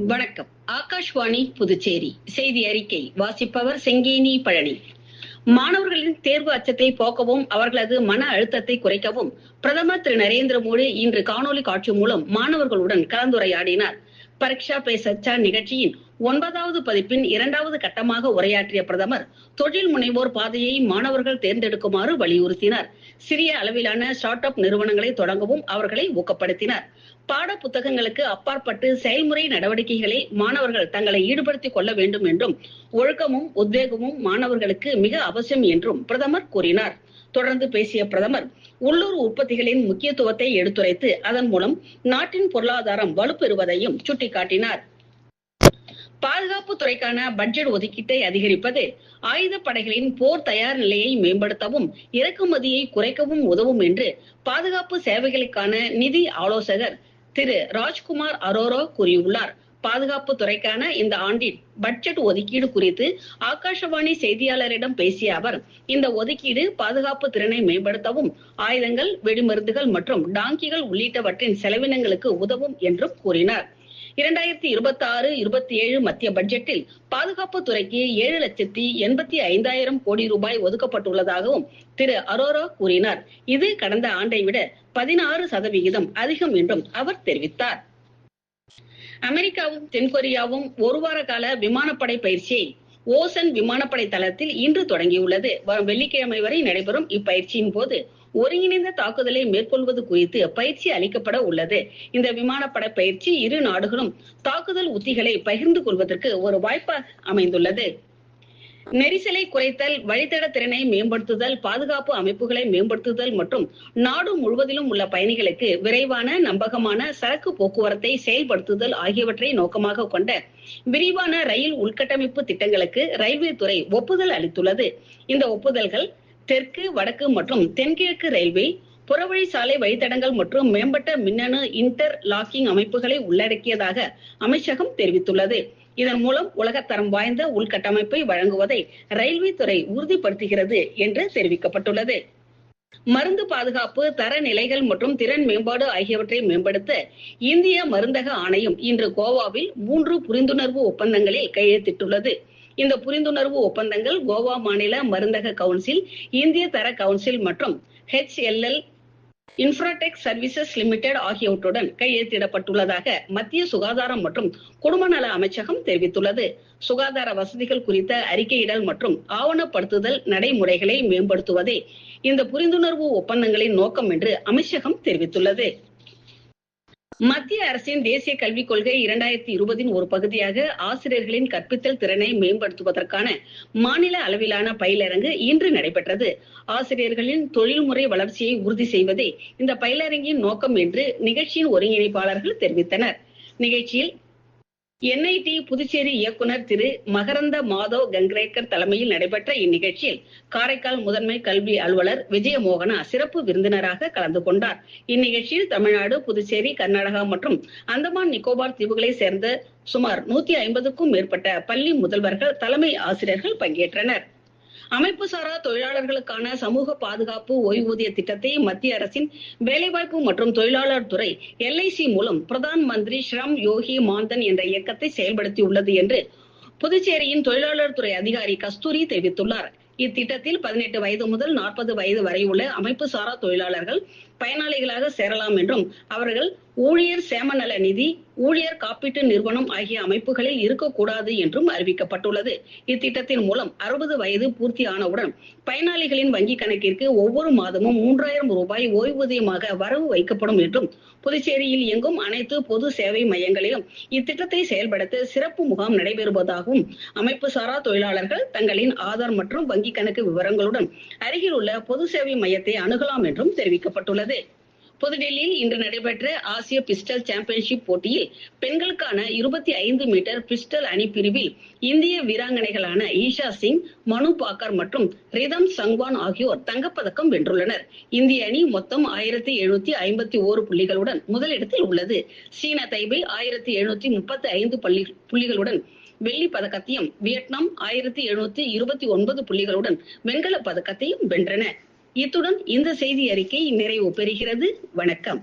வணக்கம். ஆகாஷ்வாணி புதுச்சேரி செய்தி அறிக்கை வாசிப்பவர் செங்கேனி பழனி. மாணவர்களின் தேர்வு அச்சத்தை போக்கவும் அவர்களது மன அழுத்தத்தை குறைக்கவும் பிரதமர் திரு நரேந்திர மோடி இன்று காணொலி காட்சி மூலம் மாணவர்களுடன் கலந்துரையாடினார். பரீட்சா பே சர்ச்சா நிகழ்ச்சியின் 9வது பதிப்பின் 2வது கட்டமாக உரையாற்றிய பிரதமர் தொழில் முனைவோர் பாதையை மாணவர்கள் தேர்ந்தெடுக்குமாறு வலியுறுத்தினார். சிறிய அளவிலான ஸ்டார்ட் அப் நிறுவனங்களை தொடங்கவும் அவர்களை ஊக்கப்படுத்தினார். பாட புத்தகங்களுக்கு அப்பாற்பட்டு செயல்முறை நடவடிக்கைகளை மாணவர்கள் தங்களை ஈடுபடுத்திக் கொள்ள வேண்டும் என்றும் ஒழுக்கமும் உத்வேகமும் மாணவர்களுக்கு மிக அவசியம் என்றும் பிரதமர் கூறினார். தொடர்ந்து பேசிய பிரதமர் உள்ளூர் உற்பத்திகளின் முக்கியத்துவத்தை எடுத்துரைத்து அதன் மூலம் நாட்டின் பொருளாதாரம் வலுப்பெறுவதையும் சுட்டிக்காட்டினார். பாதுகாப்பு துறைக்கான பட்ஜெட் ஒதுக்கீட்டை அதிகரிப்பது ஆயுதப்படைகளின் போர் தயார் நிலையை மேம்படுத்தவும் இறக்குமதியை குறைக்கவும் உதவும் என்று பாதுகாப்பு சேவைகளுக்கான நிதி ஆலோசகர் திரு ராஜ்குமார் அரோரா கூறியுள்ளார். பாதுகாப்பு துறைக்கான இந்த ஆண்டின் பட்ஜெட் ஒதுக்கீடு குறித்து ஆகாஷவாணி செய்தியாளரிடம் பேசிய அவர், இந்த ஒதுக்கீடு பாதுகாப்பு திறனை மேம்படுத்தவும் ஆயுதங்கள், வெடிமருந்துகள் மற்றும் டாங்கிகள் உள்ளிட்டவற்றின் செலவினங்களுக்கு உதவும் என்றும் கூறினார். 2026-27 மத்திய பட்ஜெட்டில் பாதுகாப்பு துறைக்கு 7,85,000 கோடி ரூபாய் ஒதுக்கப்பட்டுள்ளதாகவும் திரு அரோரா கூறினார். இது கடந்த ஆண்டை விட 16% அதிகம் என்றும் அவர் தெரிவித்தார். அமெரிக்காவும் தென்கொரியாவும் ஒரு வார கால விமானப்படை பயிற்சியை ஓசன் விமானப்படை தளத்தில் இன்று தொடங்கியுள்ளது. வரும் வெள்ளிக்கிழமை வரை நடைபெறும் இப்பயிற்சியின் போது ஒருங்கிணைந்த தாக்குதலை மேற்கொள்வது குறித்து பயிற்சி அளிக்கப்பட உள்ளது. இந்த விமானப்பட பயிற்சி இரு நாடுகளும் தாக்குதல் உத்திகளை பகிர்ந்து கொள்வதற்கு ஒரு வாய்ப்பாக அமைந்துள்ளது. நெரிசலை குறைத்தல், வழித்தட திறனை மேம்படுத்துதல், பாதுகாப்பு அமைப்புகளை மேம்படுத்துதல் மற்றும் நாடு முழுவதிலும் உள்ள பயணிகளுக்கு விரைவான நம்பகமான சரக்கு போக்குவரத்தை செயல்படுத்துதல் ஆகியவற்றை நோக்கமாக கொண்ட விரிவான ரயில் உள்கட்டமைப்பு திட்டங்களுக்கு ரயில்வே துறை ஒப்புதல் அளித்துள்ளது. இந்த ஒப்புதல்கள் தெற்கு, வடக்கு மற்றும் தென்கிழக்கு ரயில்வே, புறவழி சாலை வழித்தடங்கள் மற்றும் மேம்பட்ட மின்னணு இன்டர் லாக்கிங் அமைப்புகளை உள்ளடக்கியதாக அமைச்சகம் தெரிவித்துள்ளது. இதன் மூலம் உலகத்தரம் வாய்ந்த உள்கட்டமைப்பை வழங்குவதை ரயில்வே துறை உறுதிப்படுத்துகிறது என்று தெரிவிக்கப்பட்டுள்ளது. மருந்து பாதுகாப்பு, தரநிலைகள் மற்றும் திறன் மேம்பாடு ஆகியவற்றை மேம்படுத்த இந்திய மருந்தக ஆணையம் இன்று கோவாவில் 3 புரிந்துணர்வு ஒப்பந்தங்களில் கையெழுத்திட்டுள்ளது. இந்த புரிந்துணர்வு ஒப்பந்தங்கள் கோவா மாநில மருந்தக கவுன்சில், இந்திய தர கவுன்சில் மற்றும் HLL இன்ஃப்ராடெக் சர்வீசஸ் லிமிடெட் ஆகியவற்றுடன் கையெழுத்திடப்பட்டுள்ளதாக மத்திய சுகாதாரம் மற்றும் குடும்ப நல அமைச்சகம் தெரிவித்துள்ளது. சுகாதார வசதிகள் குறித்த அறிக்கையிடல் மற்றும் ஆவணப்படுத்துதல் நடைமுறைகளை மேம்படுத்துவதே இந்த புரிந்துணர்வு ஒப்பந்தங்களின் நோக்கம் என்று அமைச்சகம் தெரிவித்துள்ளது. மத்திய அரசின் தேசிய கல்விக் கொள்கை 2020 ஒரு பகுதியாக ஆசிரியர்களின் கற்பித்தல் திறனை மேம்படுத்துவதற்கான மாநில அளவிலான பயிலரங்கு இன்று நடைபெற்றது. ஆசிரியர்களின் தொழில்முறை வளர்ச்சியை உறுதி செய்வதே இந்த பயிலரங்கின் நோக்கம் என்று நிகழ்ச்சியின் ஒருங்கிணைப்பாளர்கள் தெரிவித்தனர். நிகழ்ச்சியில் NIT புதுச்சேரி இயக்குனர் திரு மகரந்த மாதவ் கங்ரேக்கர் தலைமையில் நடைபெற்ற இந்நிகழ்ச்சியில் காரைக்கால் முதன்மை கல்வி அலுவலர் விஜயமோகனா சிறப்பு விருந்தினராக கலந்து கொண்டார். இந்நிகழ்ச்சியில் தமிழ்நாடு, புதுச்சேரி, கர்நாடகா மற்றும் அந்தமான் நிக்கோபார் தீவுகளை சேர்ந்த சுமார் 150க்கும் மேற்பட்ட பள்ளி முதல்வர்கள், தலைமை ஆசிரியர்கள் பங்கேற்றனர். அமைப்புசாரா தொழிலாளர்களுக்கான சமூக பாதுகாப்பு ஓய்வூதிய திட்டத்தை மத்திய அரசின் வேலைவாய்ப்பு மற்றும் தொழிலாளர் துறை LIC மூலம் பிரதான் மந்திரி ஸ்ரம் யோகி மான்தன் என்ற இயக்கத்தை செயல்படுத்தியுள்ளது என்று புதுச்சேரியின் தொழிலாளர் துறை அதிகாரி கஸ்தூரி தெரிவித்துள்ளார். இத்திட்டத்தில் 18 வயது முதல் 40 வயது வரை உள்ள அமைப்புசாரா தொழிலாளர்கள் பயனாளிகளாக சேரலாம் என்றும் அவர்கள் ஊழியர் சேமநல நிதி, ஊழியர் காப்பீட்டு நிறுவனம் ஆகிய அமைப்புகளில் இருக்கக்கூடாது என்றும் அறிவிக்கப்பட்டுள்ளது. இத்திட்டத்தின் மூலம் 60 வயது பூர்த்தி ஆனவுடன் பயனாளிகளின் வங்கிக் கணக்கிற்கு ஒவ்வொரு மாதமும் 3000 ரூபாய் ஓய்வூதியமாக வரவு வைக்கப்படும் என்றும் புதுச்சேரியில் இயங்கும் அனைத்து பொது சேவை மையங்களிலும் இத்திட்டத்தை செயல்படுத்த சிறப்பு முகாம் நடைபெறுவதாகவும் அமைப்புசாரா தொழிலாளர்கள் தங்களின் ஆதார் மற்றும் வங்கிக் கணக்கு விவரங்களுடன் அருகில் உள்ள பொது சேவை மையத்தை அணுகலாம் என்றும் தெரிவிக்கப்பட்டுள்ளது. புதுடெல்லியில் இன்று நடைபெற்ற ஆசிய பிஸ்டல் சாம்பியன்ஷிப் போட்டியில் பெண்களுக்கான 25 மீட்டர் பிஸ்டல் அணி பிரிவில் இந்திய வீராங்கனைகளான ஈஷா சிங், மனு பாக்கர் மற்றும் ரிதம் சங்வான் ஆகியோர் தங்கப்பதக்கம் வென்றுள்ளனர். இந்திய அணி மொத்தம் 1751 புள்ளிகளுடன் முதலிடத்தில் உள்ளது. சீன தைபே 1735 புள்ளிகளுடன் வெள்ளி பதக்கத்தையும், வியட்நாம் 1729 புள்ளிகளுடன் வெண்கல பதக்கத்தையும் வென்றன. இத்துடன் இந்த செய்தி அறிக்கை நிறைவு பெறுகிறது. வணக்கம்.